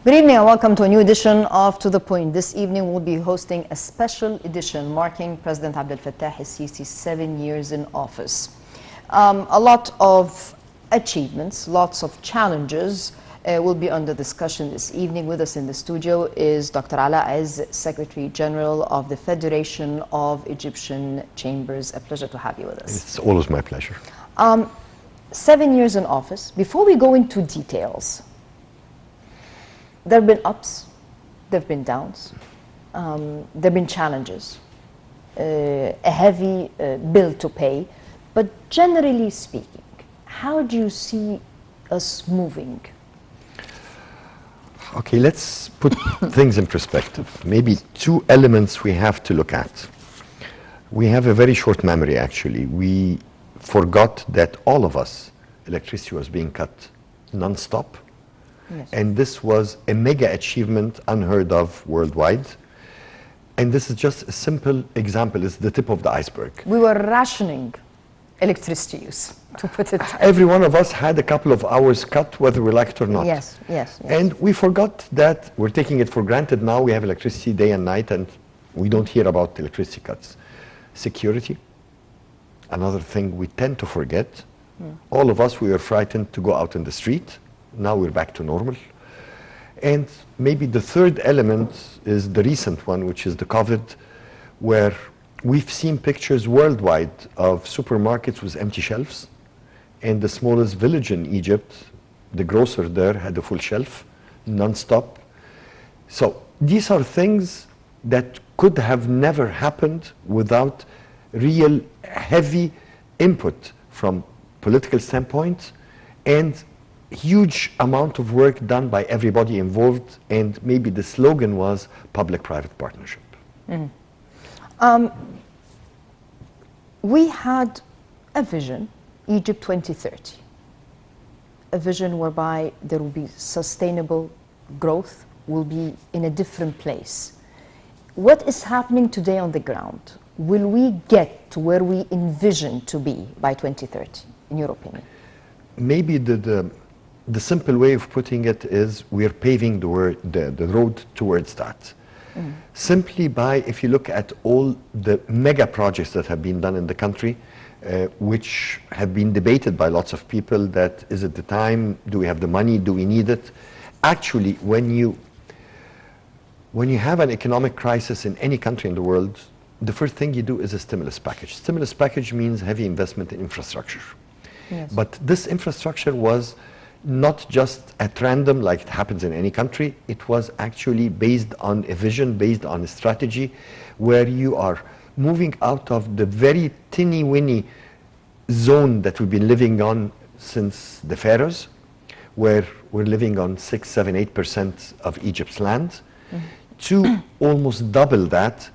Good evening and welcome to a new edition of To The Point. This evening we'll be hosting a special edition marking President Abdel Fattah el-Sisi's 7 years in office. A lot of achievements, lots of challenges will be under discussion this evening. With us in the studio is Dr. Ala Aziz, Secretary General of the Federation of Egyptian Chambers. A pleasure to have you with us. It's always my pleasure. 7 years in office. Before we go into details, there have been ups, there have been downs, there have been challenges, a heavy bill to pay, but generally speaking, how do you see us moving? Okay, let's put things in perspective. Maybe two elements we have to look at. We have a very short memory, actually. We forgot that all of us, electricity was being cut non-stop. Yes. And this was a mega achievement unheard of worldwide. And this is just a simple example. It's the tip of the iceberg. We were rationing electricity use, to put it. Every one of us had a couple of hours cut, whether we like it or not. Yes, yes, yes. And we forgot that. We're taking it for granted now. We have electricity day and night, and we don't hear about electricity cuts. Security, another thing we tend to forget. All of us, we were frightened to go out in the street. Now we're back to normal. And maybe the third element is the recent one, which is the COVID, where we've seen pictures worldwide of supermarkets with empty shelves. And the smallest village in Egypt, the grocer there had a full shelf, non-stop. So these are things that could have never happened without real heavy input from political standpoint and huge amount of work done by everybody involved, and maybe the slogan was public-private partnership. We had a vision, Egypt 2030, a vision whereby there will be sustainable growth, will be in a different place. What is happening today on the ground? Will we get to where we envision to be by 2030, in your opinion? Maybe the simple way of putting it is we're paving the road towards that. Simply by, if you look at all the mega projects that have been done in the country, which have been debated by lots of people, that is it the time, do we have the money, do we need it? Actually, when you have an economic crisis in any country in the world, the first thing you do is a stimulus package. Stimulus package means heavy investment in infrastructure. Yes. But this infrastructure was not just at random like it happens in any country. It was actually based on a vision, based on a strategy, where you are moving out of the very tinny-winny zone that we've been living on since the pharaohs, where we're living on 6, 7, 8% of Egypt's land, to almost double that.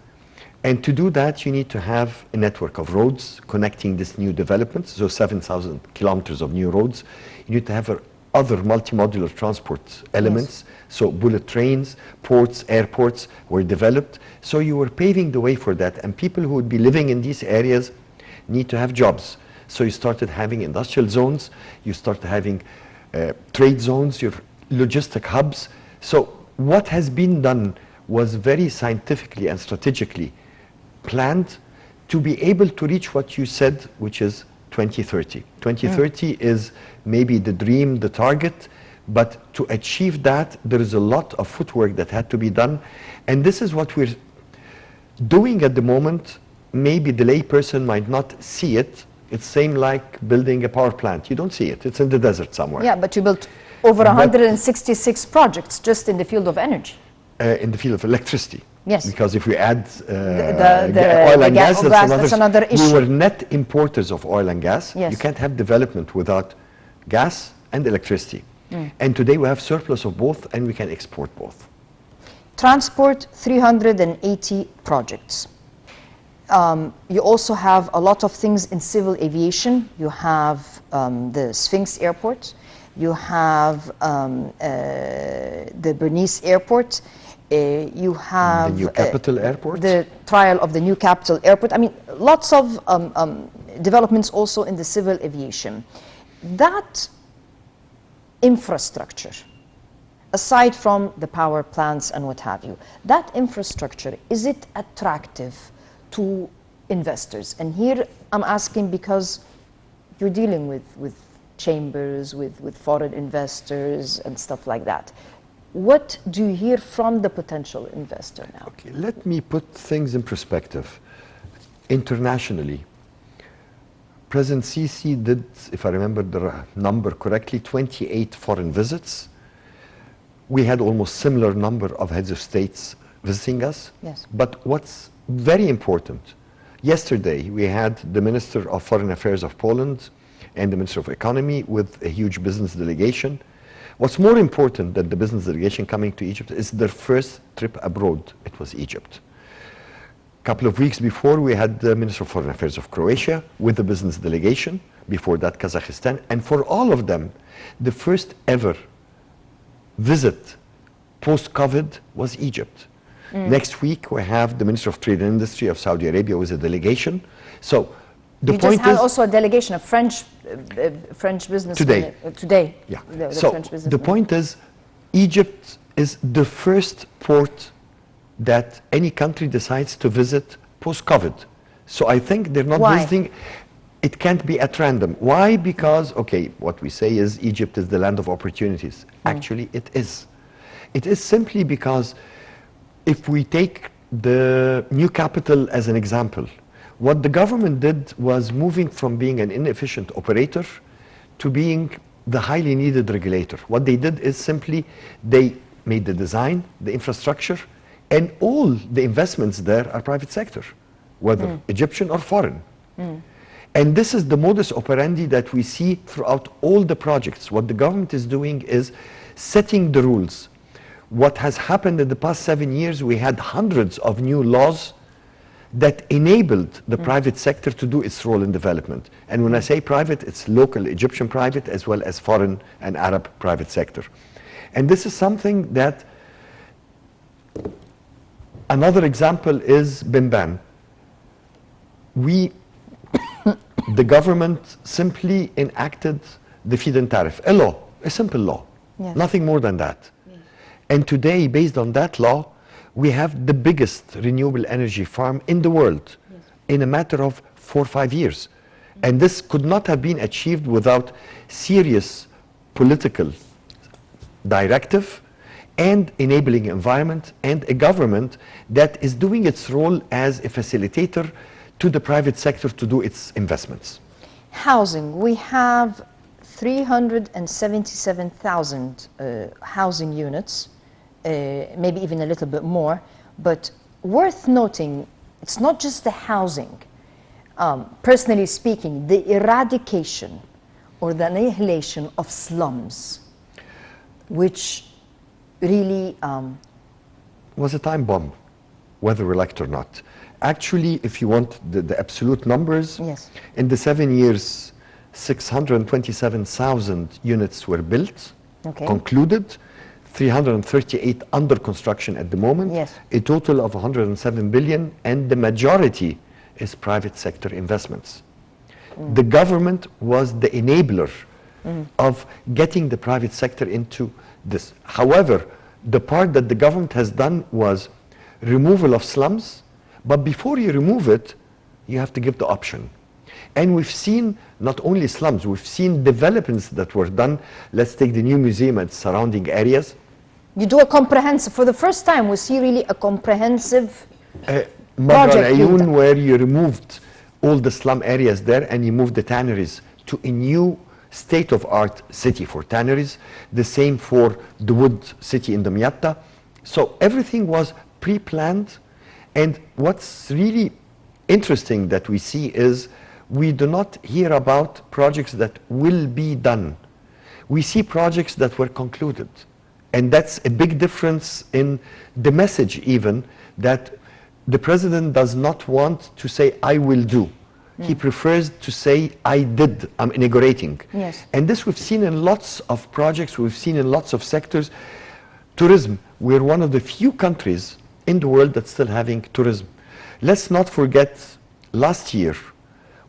And to do that, you need to have a network of roads connecting this new development, so 7,000 kilometers of new roads. You need to have other multimodular transport elements, so bullet trains, ports, airports were developed. So you were paving the way for that, and people who would be living in these areas need to have jobs. So you started having industrial zones, you started having trade zones, your logistic hubs. So what has been done was very scientifically and strategically planned to be able to reach what you said, which is 2030. 2030 is maybe the dream, the target, but to achieve that, there is a lot of footwork that had to be done. And this is what we're doing at the moment. Maybe the layperson might not see it. It's same like building a power plant. You don't see it. It's in the desert somewhere. Yeah, but you built over 166 projects just in the field of energy. In the field of electricity. Yes. Because if we add the oil and gas, that's another issue. We were net importers of oil and gas. Yes. You can't have development without gas and electricity. And today we have surplus of both, and we can export both. Transport, 380 projects. You also have a lot of things in civil aviation. You have the Sphinx Airport. You have the Bernice Airport. You have the new capital airport, the trial of the new capital airport. I mean, lots of developments also in the civil aviation. That infrastructure aside from the power plants and what have you, that infrastructure, is it attractive to investors? And here I'm asking because you're dealing with chambers, with foreign investors and stuff like that. What do you hear from the potential investor now? Okay, let me put things in perspective. Internationally, President Sisi did, if I remember the number correctly, 28 foreign visits. We had almost similar number of heads of states visiting us. Yes. But what's very important, yesterday we had the Minister of Foreign Affairs of Poland and the Minister of Economy with a huge business delegation. What's more important than the business delegation coming to Egypt is their first trip abroad. It was Egypt. A couple of weeks before, we had the Minister of Foreign Affairs of Croatia with the business delegation. Before that, Kazakhstan. And for all of them, the first ever visit post-COVID was Egypt. Next week, we have the Minister of Trade and Industry of Saudi Arabia with a delegation. So the You point just had is, also a delegation of French businessmen Today. Today. yeah. The So French the businessmen. point is, Egypt is the first port that any country decides to visit post-COVID. So I think they're not Why? visiting. It can't be at random. Why? Because, okay, what we say is Egypt is the land of opportunities. Actually, it is. It is simply because if we take the new capital as an example, what the government did was moving from being an inefficient operator to being the highly needed regulator. What they did is simply they made the design, the infrastructure, and all the investments there are private sector, whether Egyptian or foreign. And this is the modus operandi that we see throughout all the projects. What the government is doing is setting the rules. What has happened in the past 7 years, we had hundreds of new laws that enabled the private sector to do its role in development. And when I say private, it's local Egyptian private as well as foreign and Arab private sector. And this is something that, another example is Bimban. The government simply enacted the feed-in tariff, a law, a simple law, Yes. nothing more than that. And today, based on that law, we have the biggest renewable energy farm in the world in a matter of 4 or 5 years. And this could not have been achieved without serious political directive and enabling environment and a government that is doing its role as a facilitator to the private sector to do its investments. Housing, we have 377,000 housing units, maybe even a little bit more, but worth noting, it's not just the housing. Personally speaking, the eradication or the annihilation of slums, which really Was a time bomb, whether we like it or not. Actually, if you want the absolute numbers, Yes. in the 7 years, 627,000 units were built, Okay. concluded, 338 under construction at the moment, Yes. a total of 107 billion, and the majority is private sector investments. The government was the enabler of getting the private sector into this. However, the part that the government has done was removal of slums, but before you remove it, you have to give the option. And we've seen not only slums, we've seen developments that were done. Let's take the new museum and surrounding areas. you do a comprehensive, for the first time we see really a comprehensive Madra Project al-Ayoun, builder. where you removed all the slum areas there and you moved the tanneries to a new state-of-art city for tanneries. The same for the wood city in Damiatta. So everything was pre-planned. And what's really interesting that we see is we do not hear about projects that will be done. We see projects that were concluded. And that's a big difference in the message even, that the president does not want to say, I will do. He prefers to say, I did, I'm inaugurating. Yes. And this we've seen in lots of projects, we've seen in lots of sectors. Tourism, we're one of the few countries in the world that's still having tourism. Let's not forget last year,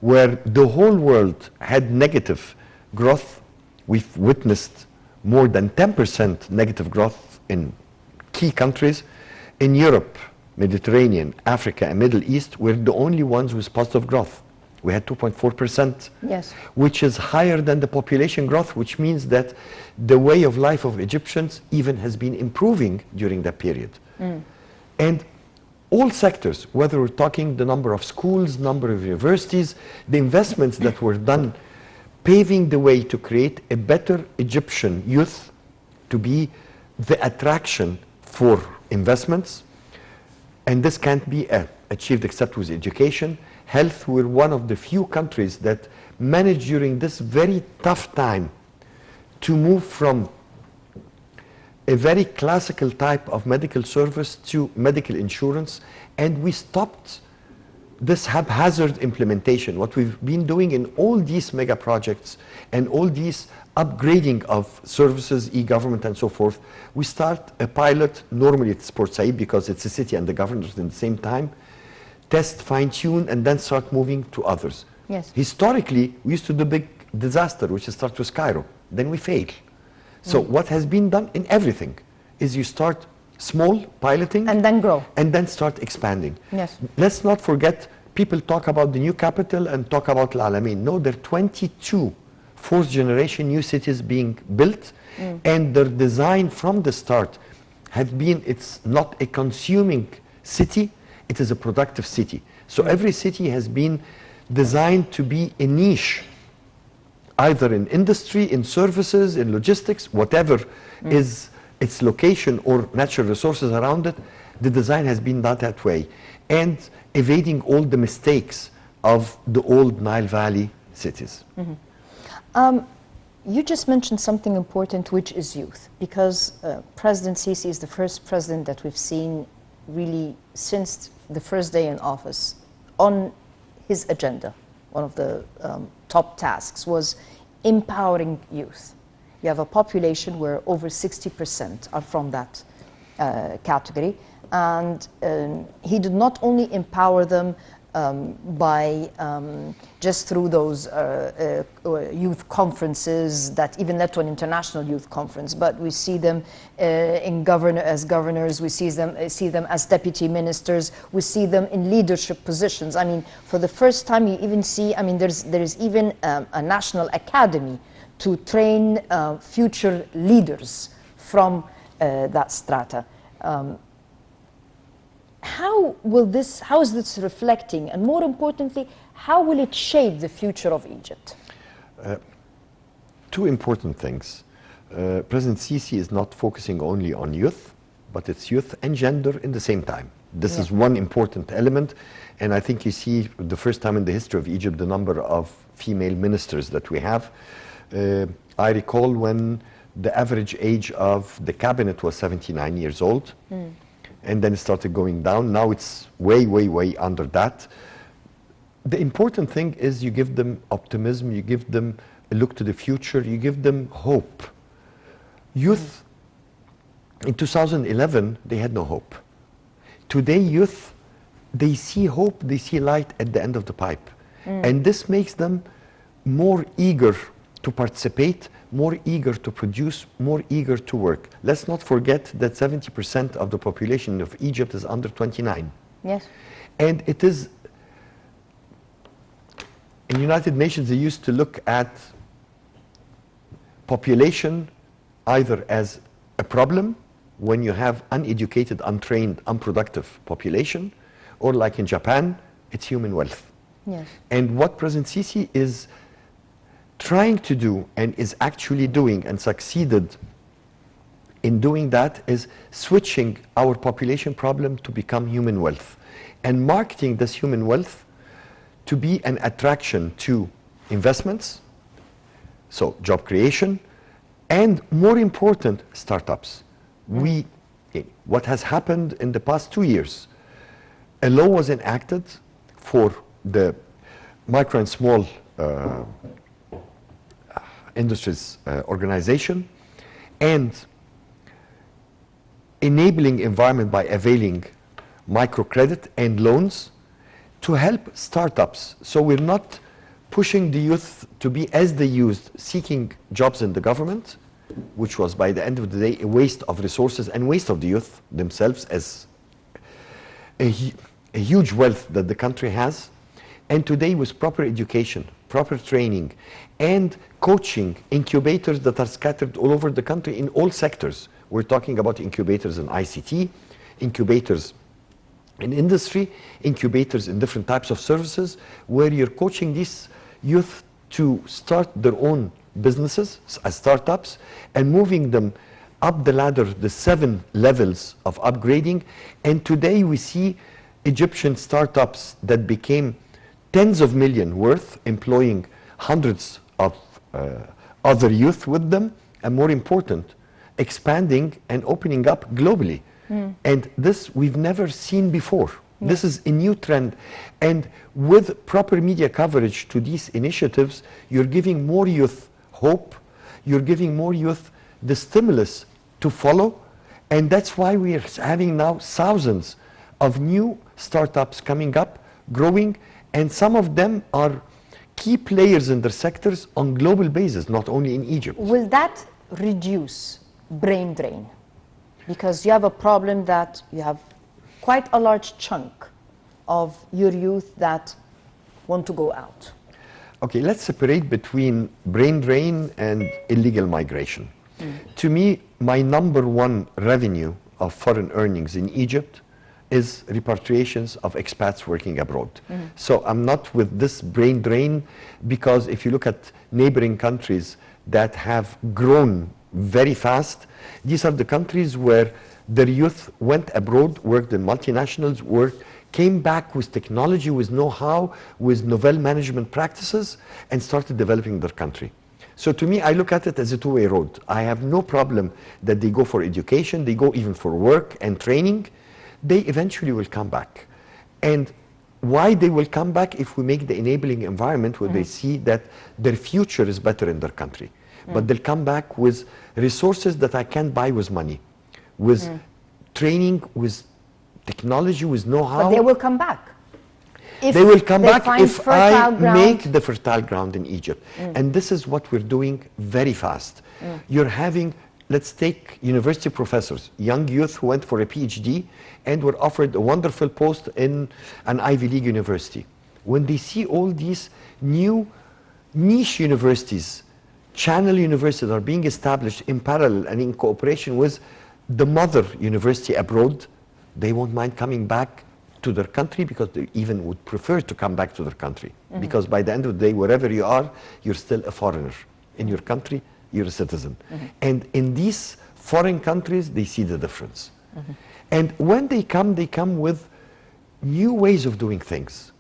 where the whole world had negative growth. We've witnessed more than 10% negative growth in key countries. In Europe, Mediterranean, Africa, and Middle East, we're the only ones with positive growth. We had 2.4%, Yes. which is higher than the population growth, which means that the way of life of Egyptians even has been improving during that period. And all sectors, whether we're talking the number of schools, number of universities, the investments that were done, paving the way to create a better Egyptian youth to be the attraction for investments. And this can't be achieved except with education. Health, we're one of the few countries that managed during this very tough time to move from a very classical type of medical service to medical insurance, and we stopped this haphazard implementation. What we've been doing in all these mega projects and all these upgrading of services, e-government and so forth, we start a pilot, normally it's Port Said because it's a city and the governors in the same time, test, fine-tune, and then start moving to others. Yes. Historically, we used to do big disaster, which is start with Cairo, then we fail. So what has been done in everything is you start small, piloting, And then grow. and then start expanding. Yes. Let's not forget, people talk about the new capital and talk about Al Alamein. No, there are 22 fourth generation new cities being built, and their design from the start have been, it's not a consuming city, it is a productive city. So every city has been designed to be a niche, either in industry, in services, in logistics, whatever is its location or natural resources around it, the design has been done that way, and evading all the mistakes of the old Nile Valley cities. You just mentioned something important, which is youth, because President Sisi is the first president that we've seen really since the first day in office. On his agenda, one of the top tasks was empowering youth. You have a population where over 60% are from that category, and he did not only empower them by just through those youth conferences that even led to an international youth conference, but we see them as governors, we see them as deputy ministers, we see them in leadership positions. I mean, for the first time you even see, I mean, there's even a national academy to train future leaders from that strata. How is this reflecting, and more importantly, how will it shape the future of Egypt? Two important things. President Sisi is not focusing only on youth, but it's youth and gender in the same time. This is one important element, and I think you see the first time in the history of Egypt the number of female ministers that we have. I recall when the average age of the cabinet was 79 years old. And then it started going down. Now it's way, way, way under that. The important thing is you give them optimism, you give them a look to the future, you give them hope. Youth, in 2011, they had no hope. Today, youth, they see hope, they see light at the end of the pipe. And this makes them more eager to participate, more eager to produce, more eager to work. Let's not forget that 70% of the population of Egypt is under 29. Yes. And it is, in United Nations, they used to look at population either as a problem when you have uneducated, untrained, unproductive population, or like in Japan, it's human wealth. Yes. And what President Sisi is trying to do and is actually doing and succeeded in doing that is switching our population problem to become human wealth and marketing this human wealth to be an attraction to investments, so job creation, and more important, startups. What has happened in the past 2 years, a law was enacted for the micro and small industries organization, and enabling environment by availing microcredit and loans to help startups. So we're not pushing the youth to be as they used, seeking jobs in the government, which was by the end of the day a waste of resources and waste of the youth themselves as a huge wealth that the country has. And today with proper education, proper training, and coaching, incubators that are scattered all over the country in all sectors. We're talking about incubators in ICT, incubators in industry, incubators in different types of services, where you're coaching these youth to start their own businesses as startups and moving them up the ladder, the 7 levels of upgrading. And today we see Egyptian startups that became tens of millions worth, employing hundreds of other youth with them, and more important, expanding and opening up globally. And this we've never seen before. This is a new trend. And with proper media coverage to these initiatives, you're giving more youth hope, you're giving more youth the stimulus to follow. And that's why we are having now thousands of new startups coming up, growing, and some of them are key players in their sectors on global basis, not only in Egypt. Will that reduce brain drain? Because you have a problem that you have quite a large chunk of your youth that want to go out. Okay, let's separate between brain drain and illegal migration. To me, my #1 revenue of foreign earnings in Egypt is repatriations of expats working abroad. So I'm not with this brain drain, because if you look at neighboring countries that have grown very fast, these are the countries where their youth went abroad, worked in multinationals, came back with technology, with know-how, with novel management practices, and started developing their country. So to me, I look at it as a two-way road. I have no problem that they go for education, they go even for work and training. They eventually will come back. And why they will come back? If we make the enabling environment where they see that their future is better in their country. But they'll come back with resources that I can't buy with money, with training, with technology, with know-how. But they will come back. If they will come back find if I fertile ground. make the fertile ground in Egypt. And this is what we're doing very fast. You're having, let's take university professors, young youth who went for a PhD and were offered a wonderful post in an Ivy League university. When they see all these new niche universities, channel universities are being established in parallel and in cooperation with the mother university abroad, they won't mind coming back to their country, because they even would prefer to come back to their country. Because by the end of the day, wherever you are, you're still a foreigner. In your country, you're a citizen. And in these foreign countries, they see the difference. And when they come with new ways of doing things.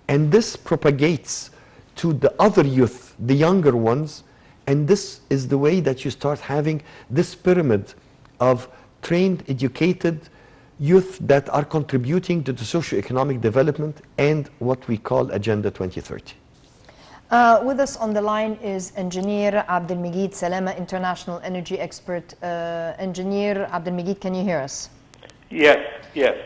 And this propagates to the other youth, the younger ones, and this is the way that you start having this pyramid of trained, educated youth that are contributing to the socio-economic development and what we call Agenda 2030. With us on the line is Engineer Abdelmegid Salama, international energy expert. Engineer Abdelmegid, can you hear us? Yes, yes.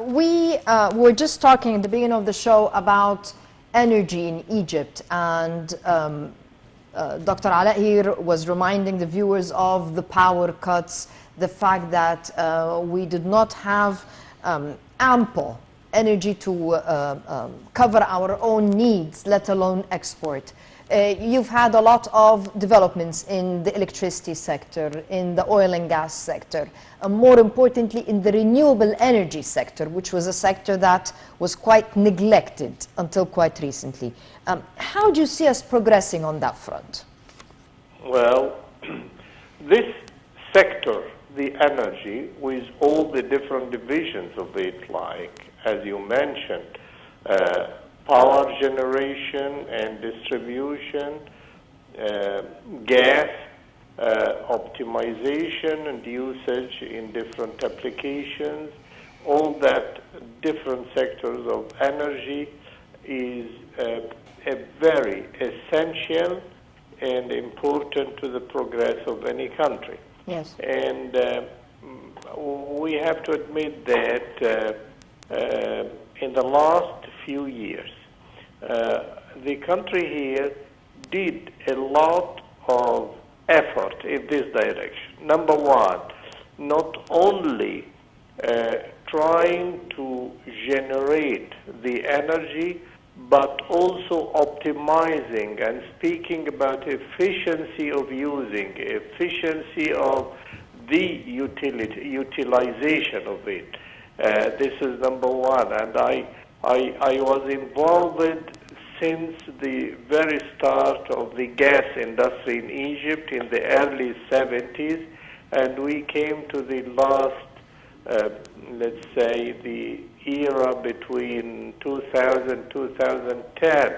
We were just talking at the beginning of the show about energy in Egypt, and Dr. Ala here was reminding the viewers of the power cuts, the fact that we did not have ample energy to cover our own needs, let alone export. You've had a lot of developments in the electricity sector, in the oil and gas sector, and more importantly in the renewable energy sector, which was a sector that was quite neglected until quite recently. How do you see us progressing on that front? Well, this sector, the energy, with all the different divisions of it, like, as you mentioned, power generation and distribution, gas optimization and usage in different applications, all that different sectors of energy is a very essential and important to the progress of any country. Yes. And we have to admit that in the last few years, the country here did a lot of effort in this direction. Number one, not only trying to generate the energy, but also optimizing and speaking about efficiency of using, efficiency of the utilization of it. This is number one, and I was involved since the very start of the gas industry in Egypt in the early 70s, and we came to the last, let's say, the era between 2000 2010.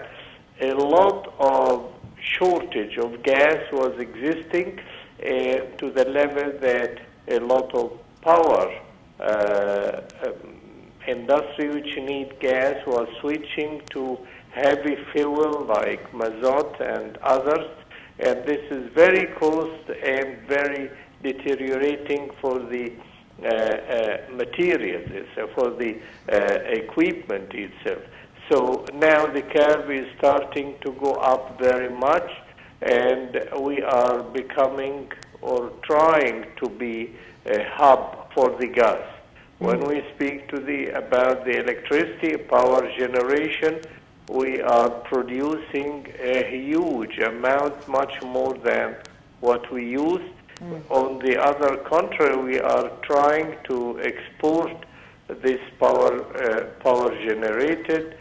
A lot of shortage of gas was existing to the level that a lot of power industry which need gas was switching to heavy fuel like mazot and others, and this is very cost and very deteriorating for the materials itself, for the equipment itself. So now the curve is starting to go up very much, and we are becoming or trying to be a hub for the gas. When we speak to about the electricity power generation, we are producing a huge amount, much more than what we use. On the other contrary, we are trying to export this power generated,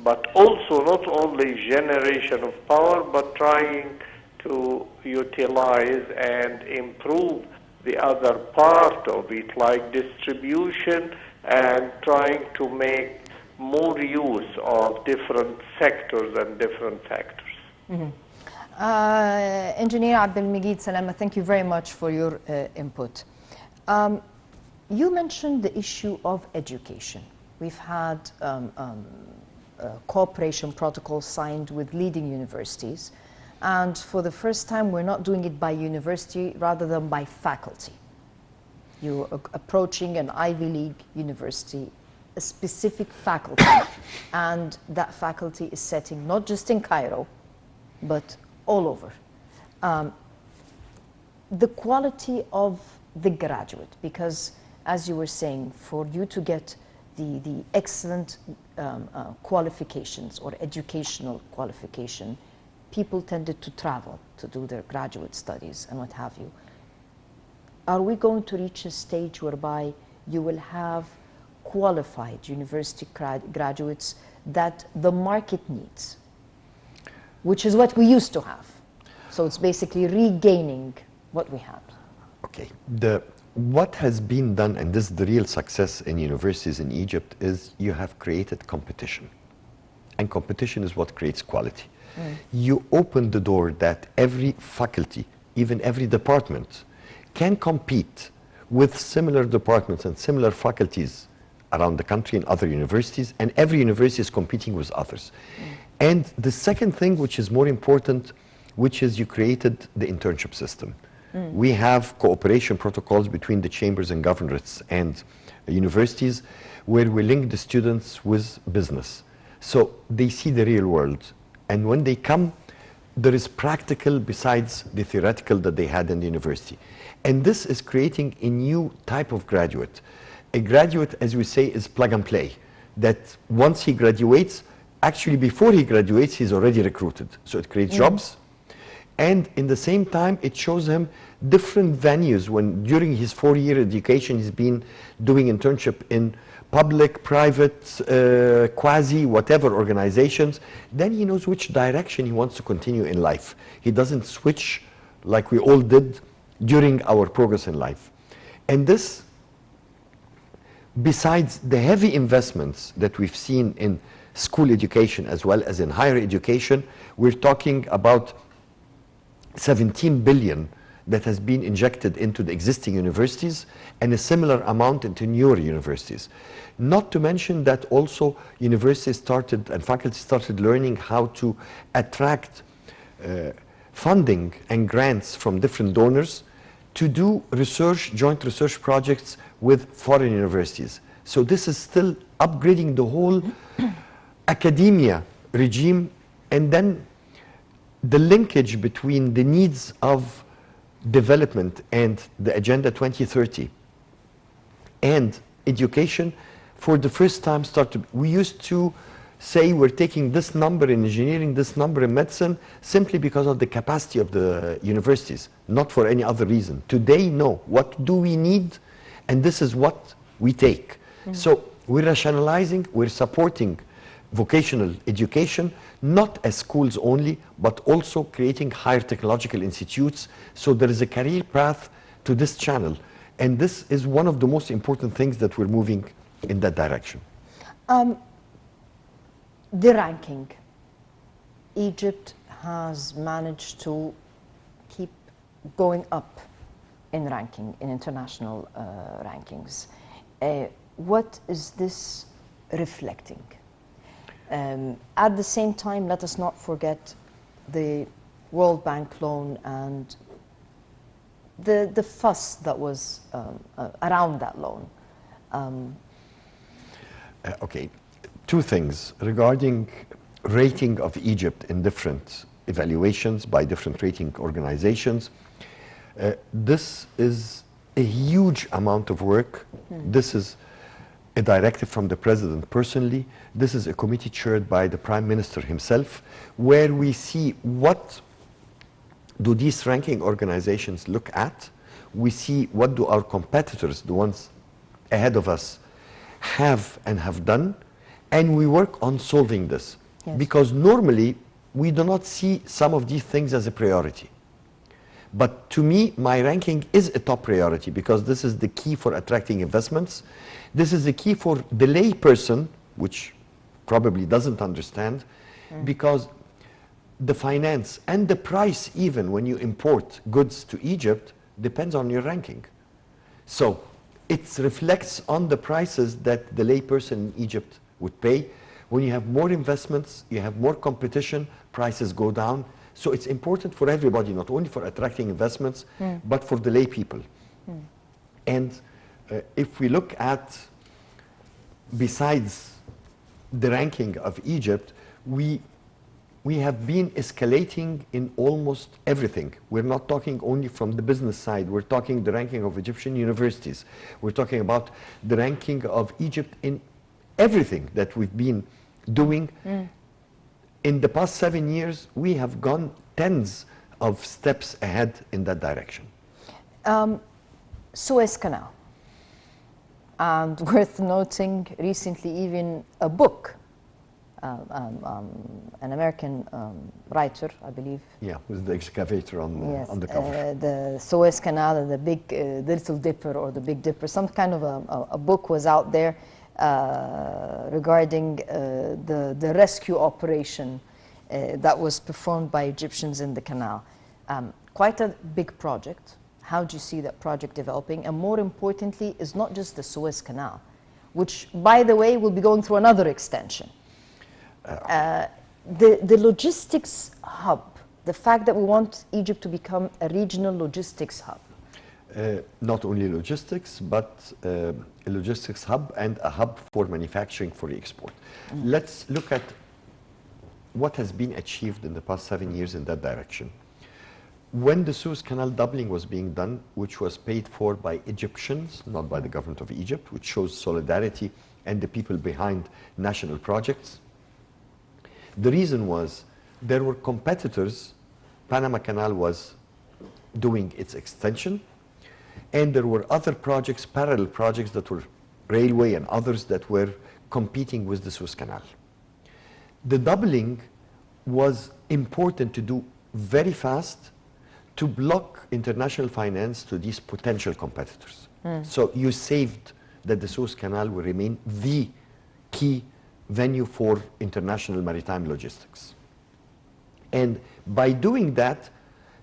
but also not only generation of power, but trying to utilize and improve the other part of it, like distribution, and trying to make more use of different sectors and different factors. Engineer Abdelmegid Salama, thank you very much for your input. You mentioned the issue of education. We've had cooperation protocols signed with leading universities, and for the first time we're not doing it by university rather than by faculty. You're approaching an Ivy League university, a specific faculty, and that faculty is setting not just in Cairo, but all over. The quality of the graduate, because as you were saying, for you to get the excellent qualifications or educational qualification, people tended to travel to do their graduate studies and what have you. Are we going to reach a stage whereby you will have qualified university graduates that the market needs, which is what we used to have? So it's basically regaining what we had. Okay. What has been done, and this is the real success in universities in Egypt, is you have created competition. And competition is what creates quality. You open the door that every faculty, even every department, can compete with similar departments and similar faculties around the country and other universities, and every university is competing with others. And the second thing, which is more important, which is you created the internship system. We have cooperation protocols between the chambers and governorates and universities where we link the students with business. So they see the real world. And when they come, there is practical besides the theoretical that they had in the university. And this is creating a new type of graduate. A graduate, as we say, is plug and play. That once he graduates, actually before he graduates, he's already recruited. So it creates jobs. And in the same time, it shows him different venues. When during his 4-year education, he's been doing internship in public, private, quasi, whatever organizations, then he knows which direction he wants to continue in life. He doesn't switch like we all did during our progress in life. And this, besides the heavy investments that we've seen in school education as well as in higher education, we're talking about 17 billion that has been injected into the existing universities and a similar amount into newer universities. Not to mention that also universities started and faculty started learning how to attract funding and grants from different donors to do research, joint research projects with foreign universities. So this is still upgrading the whole academia regime. And then the linkage between the needs of development and the Agenda 2030 and education for the first time started. We used to say we're taking this number in engineering, this number in medicine, simply because of the capacity of the universities, not for any other reason. Today, no. What do we need? And this is what we take. So we're rationalizing, we're supporting vocational education, not as schools only, but also creating higher technological institutes. So there is a career path to this channel. And this is one of the most important things that we're moving in that direction. The ranking. Egypt has managed to keep going up in ranking, in international rankings. What is this reflecting? At the same time, let us not forget the World Bank loan and the fuss that was around that loan. Okay, two things regarding rating of Egypt in different evaluations by different rating organizations. This is a huge amount of work. This is a directive from the president personally. This is a committee chaired by the prime minister himself, where we see what do these ranking organizations look at. We see what do our competitors, the ones ahead of us, have and have done, and we work on solving this. Yes. Because normally we do not see some of these things as a priority. But to me, my ranking is a top priority because this is the key for attracting investments. This is the key for the lay person, which probably doesn't understand, because the finance and the price, even when you import goods to Egypt, depends on your ranking. So it reflects on the prices that the lay person in Egypt would pay. When you have more investments, you have more competition, prices go down. So it's important for everybody, not only for attracting investments, but for the lay people. And if we look at, besides the ranking of Egypt, we have been escalating in almost everything. We're not talking only from the business side. We're talking the ranking of Egyptian universities. We're talking about the ranking of Egypt in everything that we've been doing. In the past 7 years, we have gone tens of steps ahead in that direction. Suez Canal. And worth noting, recently even a book, an American writer, I believe. Yeah, with the excavator on the cover. The Suez Canal and the Little Dipper or the Big Dipper, some kind of a book was out there regarding the rescue operation that was performed by Egyptians in the canal. Quite a big project. How do you see that project developing? And more importantly, is not just the Suez Canal, which, by the way, will be going through another extension. The logistics hub, the fact that we want Egypt to become a regional logistics hub. Not only logistics, but a logistics hub and a hub for manufacturing for export. Let's look at what has been achieved in the past 7 years in that direction. When the Suez Canal doubling was being done, which was paid for by Egyptians, not by the government of Egypt, which shows solidarity and the people behind national projects, the reason was there were competitors. Panama Canal was doing its extension, and there were other projects, parallel projects that were railway and others that were competing with the Suez Canal. The doubling was important to do very fast to block international finance to these potential competitors. So you saved that the Suez Canal will remain the key venue for international maritime logistics. And by doing that,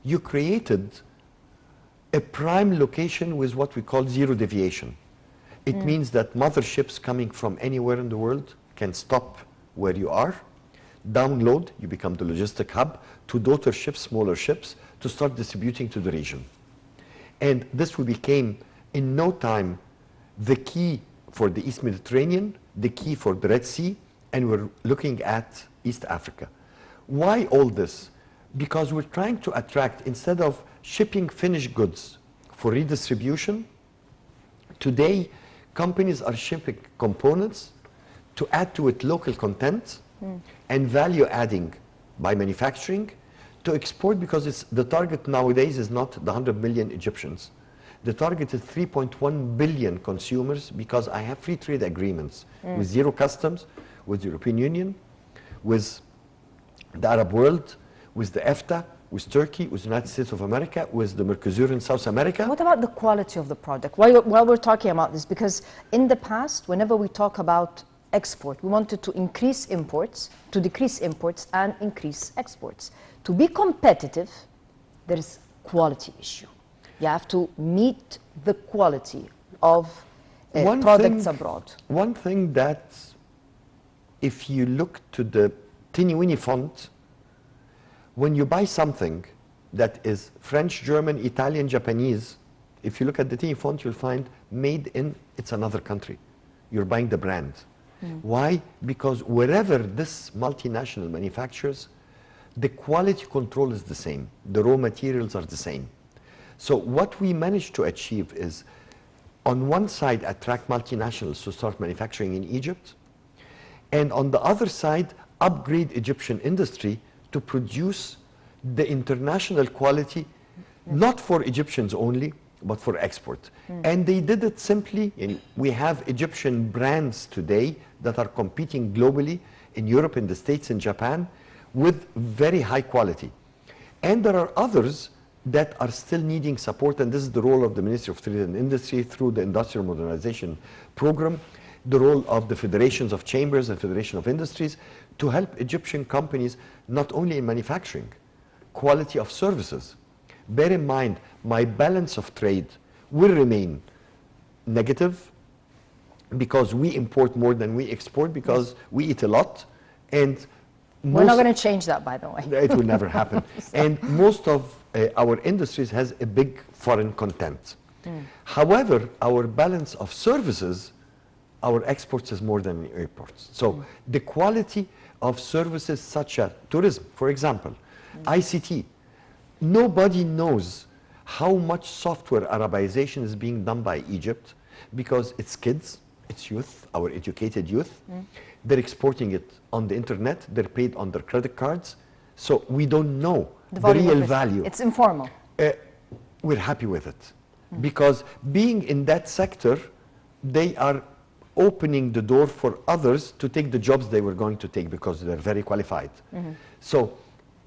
you created a prime location with what we call zero deviation. It means that motherships coming from anywhere in the world can stop where you are, download, you become the logistic hub, to daughter ships, smaller ships, to start distributing to the region. And this became, in no time, the key for the East Mediterranean, the key for the Red Sea, and we're looking at East Africa. Why all this? because we're trying to attract, instead of shipping finished goods for redistribution, today companies are shipping components to add to it local content and value adding by manufacturing to export, because it's, the target nowadays is not the 100 million Egyptians. The target is 3.1 billion consumers, because I have free trade agreements with zero customs, with the European Union, with the Arab world, with the EFTA, with Turkey, with the United States of America, with the Mercosur in South America. What about the quality of the product? While we're talking about this, because in the past, whenever we talk about export, we wanted to increase imports, to decrease imports and increase exports. To be competitive, there is quality issue. You have to meet the quality of products abroad. One thing that, if you look to the teeny-weeny font, when you buy something that is French, German, Italian, Japanese, if you look at the teeny font, you'll find made in, it's another country. You're buying the brand. Why? Because wherever this multinational manufactures, the quality control is the same. The raw materials are the same. So what we managed to achieve is, on one side, attract multinationals to start manufacturing in Egypt, and on the other side, upgrade Egyptian industry to produce the international quality, not for Egyptians only, but for export. And they did it simply, and we have Egyptian brands today that are competing globally in Europe, in the States, in Japan, with very high quality. And there are others that are still needing support, and this is the role of the Ministry of Trade and Industry through the Industrial Modernization Program, the role of the Federations of Chambers and Federation of Industries, to help Egyptian companies not only in manufacturing, quality of services. Bear in mind, my balance of trade will remain negative, because we import more than we export, because we eat a lot, and we're not going to change that, by the way. It will never happen. And most of our industries has a big foreign content. However, our balance of services, our exports is more than imports. So the quality of services such as tourism, for example, ICT, nobody knows how much software Arabization is being done by Egypt, because it's kids, it's youth, our educated youth. They're exporting it on the internet, they're paid on their credit cards, so we don't know the real value. It's informal. We're happy with it, because being in that sector, they are opening the door for others to take the jobs they were going to take, because they're very qualified. So,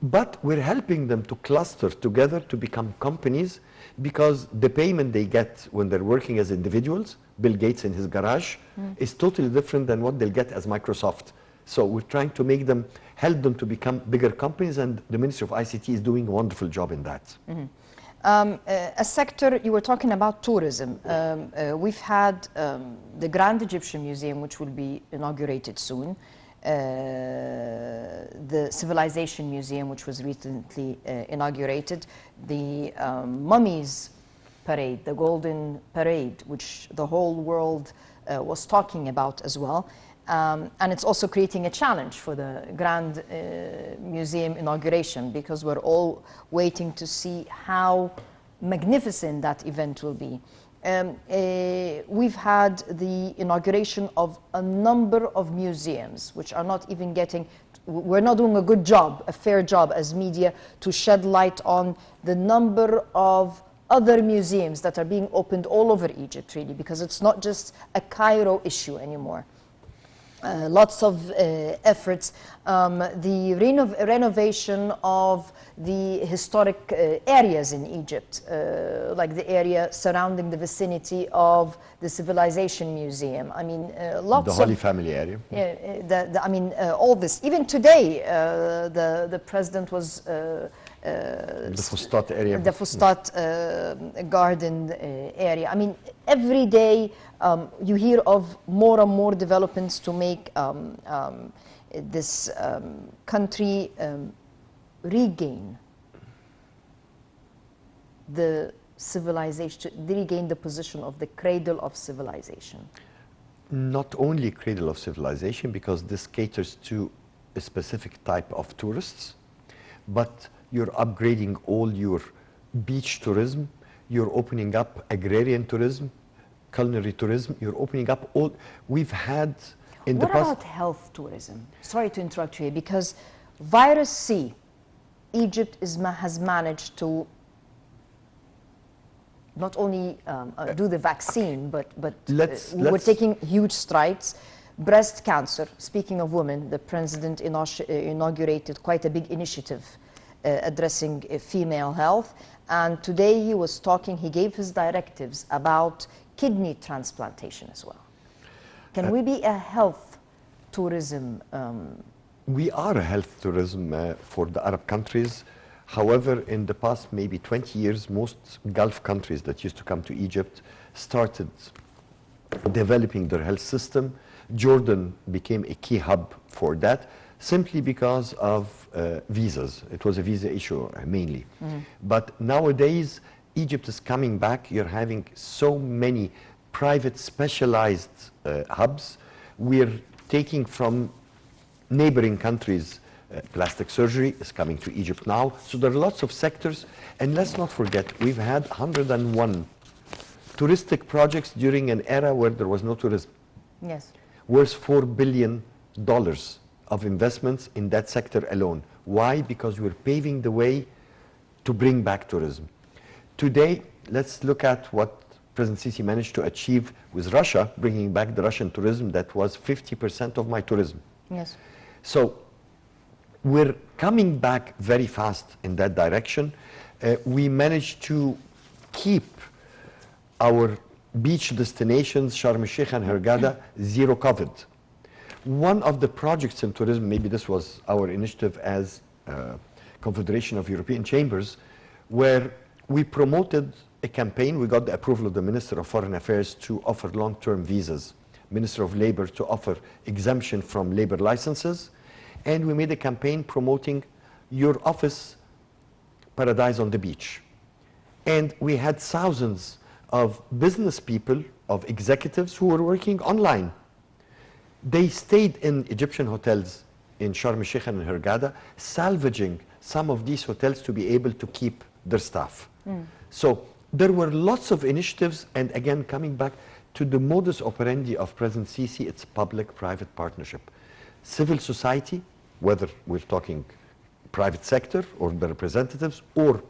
but we're helping them to cluster together to become companies, because the payment they get when they're working as individuals, Bill Gates in his garage, is totally different than what they'll get as Microsoft. So we're trying to make them, help them to become bigger companies, and the Ministry of ICT is doing a wonderful job in that. A sector, you were talking about tourism. We've had the Grand Egyptian Museum, which will be inaugurated soon. The Civilization Museum, which was recently inaugurated. The Mummies Parade, the Golden Parade, which the whole world was talking about as well. And it's also creating a challenge for the Grand Museum inauguration, because we're all waiting to see how magnificent that event will be. We've had the inauguration of a number of museums, which are not even getting, we're not doing a good job, a fair job as media, to shed light on the number of other museums that are being opened all over Egypt, really, because it's not just a Cairo issue anymore. Lots of efforts. The renovation of the historic areas in Egypt, like the area surrounding the vicinity of the Civilization Museum. I mean, lots of... The Holy Family area. I mean, all this. Even today, the president was... the Fustat area. The Fustat garden area. I mean, every day you hear of more and more developments to make this country regain the civilization, regain the position of the cradle of civilization. Not only cradle of civilization, because this caters to a specific type of tourists, but you're upgrading all your beach tourism, you're opening up agrarian tourism, culinary tourism, you're opening up all, we've had in the What past. about health tourism? Sorry to interrupt you here, because virus C, Egypt has managed to not only do the vaccine, but we're taking huge strides. Breast cancer, speaking of women, the president inaugurated quite a big initiative addressing female health. And today he was talking, he gave his directives about kidney transplantation as well. Can we be a health tourism? We are a health tourism for the Arab countries. However, in the past maybe 20 years, most Gulf countries that used to come to Egypt started developing their health system. Jordan became a key hub for that, simply because of visas. It was a visa issue mainly. But nowadays, Egypt is coming back. You're having so many private specialized hubs. We're taking from neighboring countries. Plastic surgery is coming to Egypt now. So there are lots of sectors. And let's not forget, we've had 101 touristic projects during an era where there was no tourism. Yes. Worth $4 billion of investments in that sector alone. Why? Because we're paving the way to bring back tourism. Today, let's look at what President Sisi managed to achieve with Russia, bringing back the Russian tourism that was 50% of my tourism. Yes. So we're coming back very fast in that direction. We managed to keep our beach destinations, Sharm el-Sheikh and Hurghada, zero COVID. One of the projects in tourism, maybe this was our initiative as Confederation of European Chambers, where we promoted a campaign. We got the approval of the Minister of Foreign Affairs to offer long-term visas, Minister of Labor to offer exemption from labor licenses, and we made a campaign promoting your office paradise on the beach. And we had thousands of business people, of executives who were working online. They stayed in Egyptian hotels in Sharm el-Sheikh and Hurghada, salvaging some of these hotels to be able to keep their staff. So there were lots of initiatives, and again, coming back to the modus operandi of President Sisi, it's public-private partnership. Civil society, whether we're talking private sector or the representatives or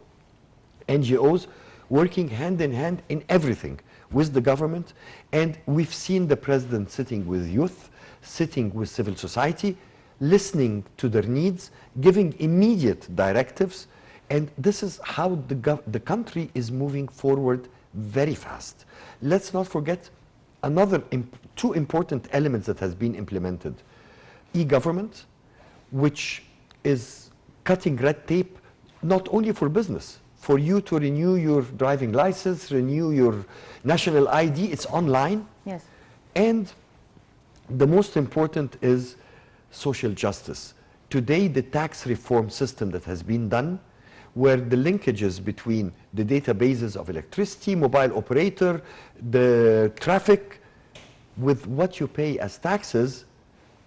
NGOs, working hand in hand in everything with the government. And we've seen the president sitting with youth, sitting with civil society, listening to their needs, giving immediate directives. And this is how the country is moving forward very fast. Let's not forget another two important elements that has been implemented. E-government, which is cutting red tape, not only for business, for you to renew your driving license, renew your national ID, it's online. Yes. And the most important is social justice. Today, the tax reform system that has been done, where the linkages between the databases of electricity, mobile operator, the traffic, with what you pay as taxes,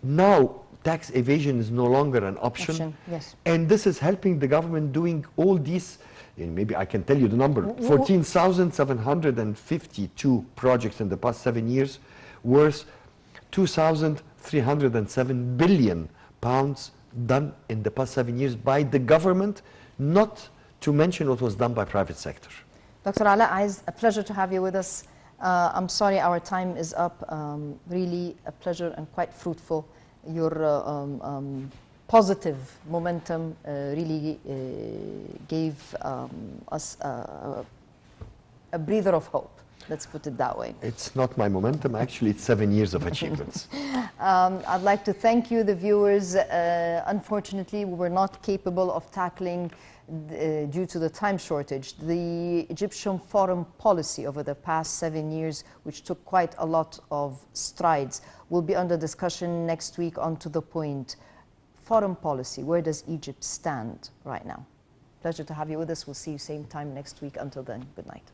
now tax evasion is no longer an option. Yes. And this is helping the government doing all these, and maybe I can tell you the number, 14,752 projects in the past 7 years, worth 2,307 billion pounds done in the past 7 years by the government, not to mention what was done by private sector. Dr. Ala, it's a pleasure to have you with us. I'm sorry our time is up. Really a pleasure and quite fruitful. Your positive momentum really gave us a breather of hope. Let's put it that way. It's not my momentum, actually, it's 7 years of achievements. I'd like to thank you, the viewers. Unfortunately, we were not capable of tackling, due to the time shortage, the Egyptian foreign policy over the past 7 years, which took quite a lot of strides. Will be under discussion next week on To The Point. Foreign policy, where does Egypt stand right now? Pleasure to have you with us. We'll see you same time next week. Until then, good night.